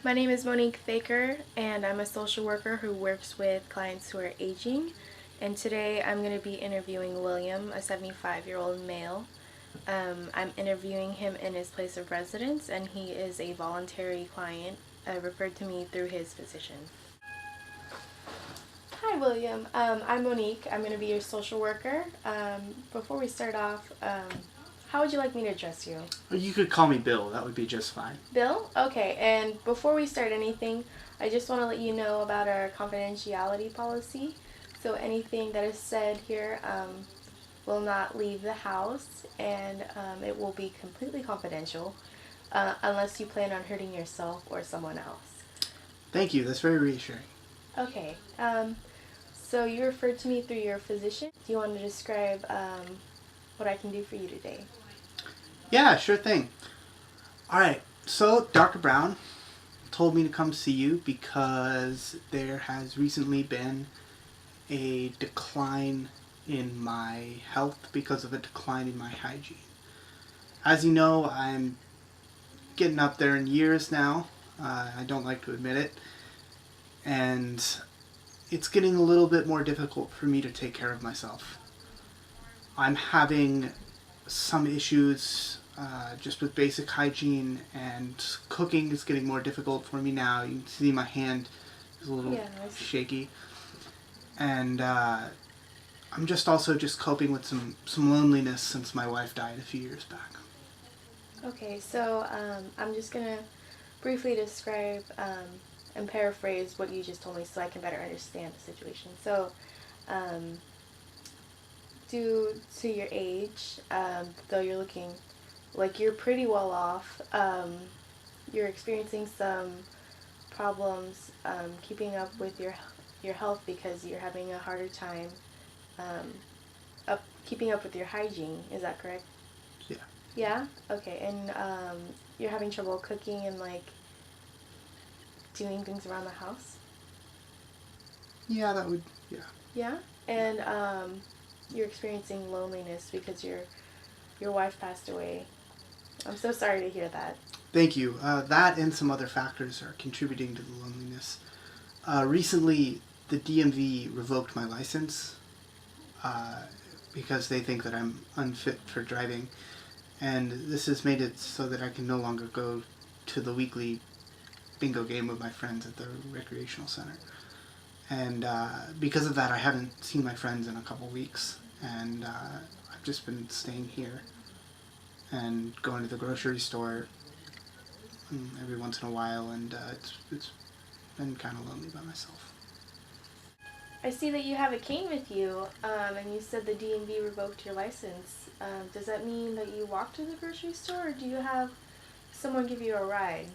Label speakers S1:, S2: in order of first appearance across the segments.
S1: My name is Monique Faker, and I'm a social worker who works with clients who are aging. And today I'm going to be interviewing William, a 75-year-old male. I'm interviewing him in his place of residence, and he is a voluntary client referred to me through his physician. Hi, William. I'm Monique. I'm going to be your social worker. Before we start off, how would you like me to address you?
S2: You could call me Bill. That would be just fine.
S1: Bill? Okay, and before we start anything, I just want to let you know about our confidentiality policy. So anything that is said here will not leave the house, and it will be completely confidential unless you plan on hurting yourself or someone else.
S2: Thank you. That's very reassuring.
S1: Okay, so you referred to me through your physician. Do you want to describe what I can do for you today?
S2: Yeah, sure thing. All right. So Dr. Brown told me to come see you because there has recently been a decline in my health because of a decline in my hygiene. As you know, I'm getting up there in years now. I don't like to admit it. And it's getting a little bit more difficult for me to take care of myself. I'm having some issues just with basic hygiene, and cooking is getting more difficult for me now. You can see my hand is a little shaky. And I'm just also just coping with some loneliness since my wife died a few years back.
S1: Okay, so I'm just going to briefly describe and paraphrase what you just told me so I can better understand the situation. So, due to your age, though you're looking like you're pretty well off, you're experiencing some problems keeping up with your health because you're having a harder time keeping up with your hygiene. Is that correct?
S2: Yeah.
S1: Yeah? Okay, and you're having trouble cooking and like doing things around the house?
S2: Yeah, that would, yeah.
S1: Yeah? And you're experiencing loneliness because your wife passed away. I'm so sorry to hear that.
S2: Thank you. That and some other factors are contributing to the loneliness. Recently, the DMV revoked my license because they think that I'm unfit for driving. And this has made it so that I can no longer go to the weekly bingo game with my friends at the recreational center. And because of that, I haven't seen my friends in a couple weeks. And I've just been staying here and going to the grocery store every once in a while. And it's been kind of lonely by myself.
S1: I see that you have a cane with you, and you said the DMV revoked your license. Does that mean that you walk to the grocery store, or do you have someone give you a ride?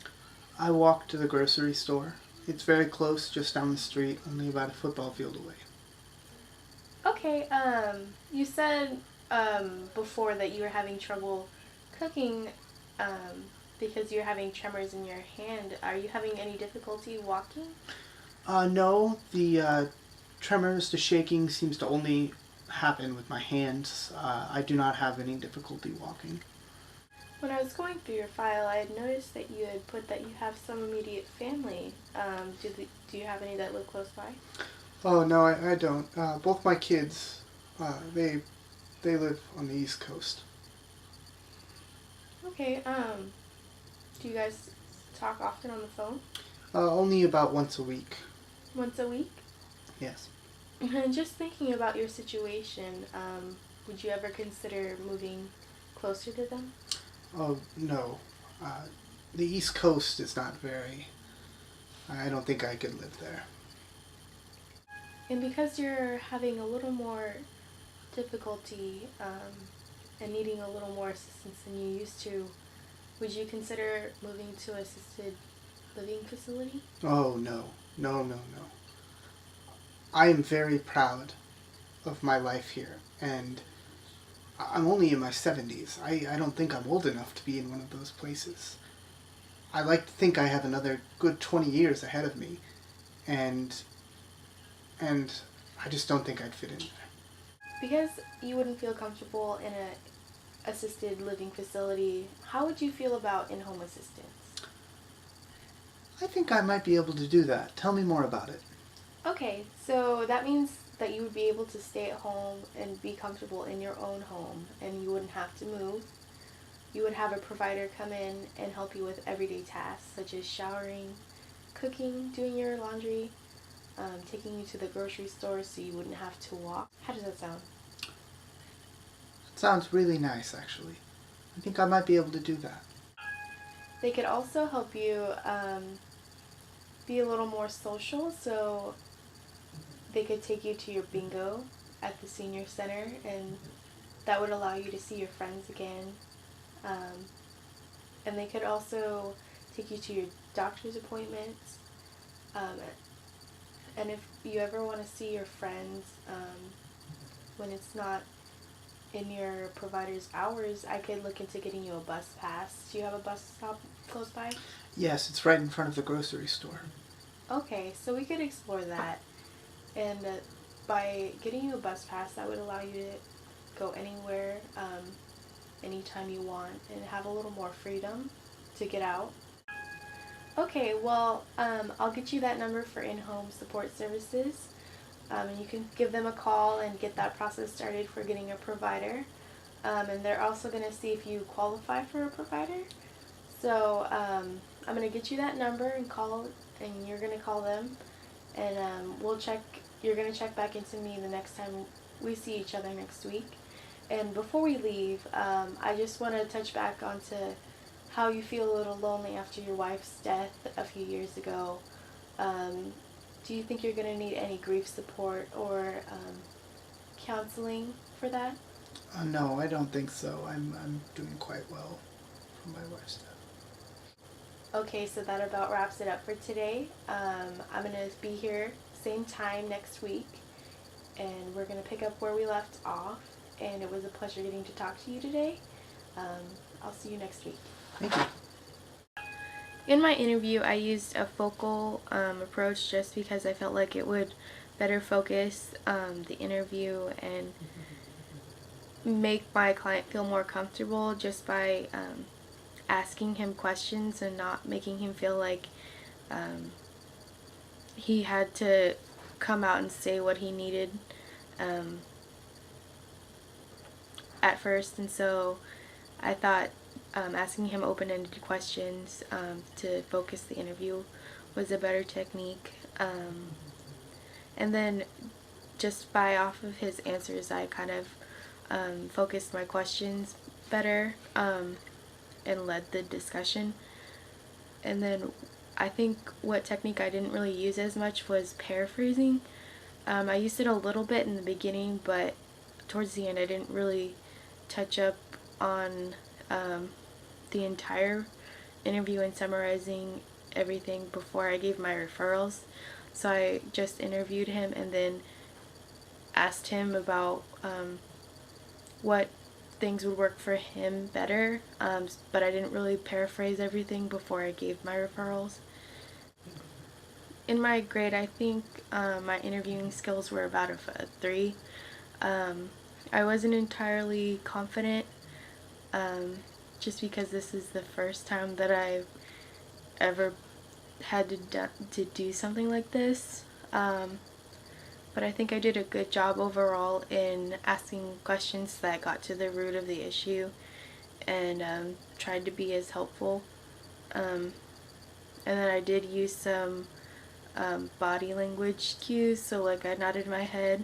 S2: I walk to the grocery store. It's very close, just down the street, only about a football field away.
S1: Okay, you said before that you were having trouble cooking because you're having tremors in your hand. Are you having any difficulty walking?
S2: No, the tremors, the shaking seems to only happen with my hands. I do not have any difficulty walking.
S1: When I was going through your file, I had noticed that you had put that you have some immediate family. Do you have any that live close by?
S2: Oh, no, I don't. Both my kids, they live on the East Coast.
S1: Okay, do you guys talk often on the phone?
S2: Only about once a week.
S1: Once a week?
S2: Yes.
S1: And just thinking about your situation, would you ever consider moving closer to them?
S2: Oh, no. The East Coast is not very... I don't think I could live there.
S1: And because you're having a little more difficulty and needing a little more assistance than you used to, would you consider moving to an assisted living facility?
S2: Oh, no. No. I am very proud of my life here, and I'm only in my 70s. I don't think I'm old enough to be in one of those places. I like to think I have another good 20 years ahead of me, and I just don't think I'd fit in there.
S1: Because you wouldn't feel comfortable in a assisted living facility, how would you feel about in-home assistance?
S2: I think I might be able to do that. Tell me more about it.
S1: Okay, so that means that you would be able to stay at home and be comfortable in your own home, and you wouldn't have to move. You would have a provider come in and help you with everyday tasks such as showering, cooking, doing your laundry, taking you to the grocery store so you wouldn't have to walk. How does that sound?
S2: It sounds really nice, actually. I think I might be able to do that.
S1: They could also help you be a little more social, so they could take you to your bingo at the senior center, and that would allow you to see your friends again. Um, and they could also take you to your doctor's appointments. Um, and if you ever want to see your friends when it's not in your provider's hours, I could look into getting you a bus pass. Do you have a bus stop close by?
S2: Yes, it's right in front of the grocery store.
S1: Okay, so we could explore that. And by getting you a bus pass, that would allow you to go anywhere, anytime you want, and have a little more freedom to get out. Okay, well, I'll get you that number for in-home support services, and you can give them a call and get that process started for getting a provider. And they're also going to see if you qualify for a provider. So I'm going to get you that number and call, and you're going to call them, and we'll check. You're going to check back into me the next time we see each other next week. And before we leave, I just want to touch back onto how you feel a little lonely after your wife's death a few years ago. Do you think you're going to need any grief support or counseling for that?
S2: No, I don't think so. I'm doing quite well from my wife's death.
S1: Okay, so that about wraps it up for today. I'm going to be here same time next week, and we're going to pick up where we left off. And it was a pleasure getting to talk to you today. I'll see you next week.
S2: Thank you.
S1: In my interview, I used a focal approach just because I felt like it would better focus the interview and make my client feel more comfortable just by asking him questions and not making him feel like he had to come out and say what he needed at first. And so I thought asking him open-ended questions to focus the interview was a better technique. And then just by off of his answers, I kind of focused my questions better and led the discussion. And then I think what technique I didn't really use as much was paraphrasing. I used it a little bit in the beginning, but towards the end I didn't really touch up on the entire interview and summarizing everything before I gave my referrals. So I just interviewed him and then asked him about what things would work for him better, but I didn't really paraphrase everything before I gave my referrals. In my grade, I think my interviewing skills were about a 3. I wasn't entirely confident just because this is the first time that I've ever had to do something like this. But I think I did a good job overall in asking questions that got to the root of the issue and tried to be as helpful. And then I did use some body language cues, so like I nodded my head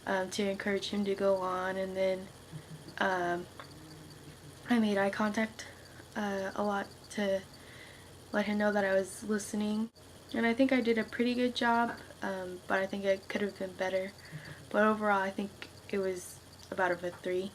S1: to encourage him to go on, and then I made eye contact a lot to let him know that I was listening. And I think I did a pretty good job, but I think it could have been better. But overall, I think it was about a 3.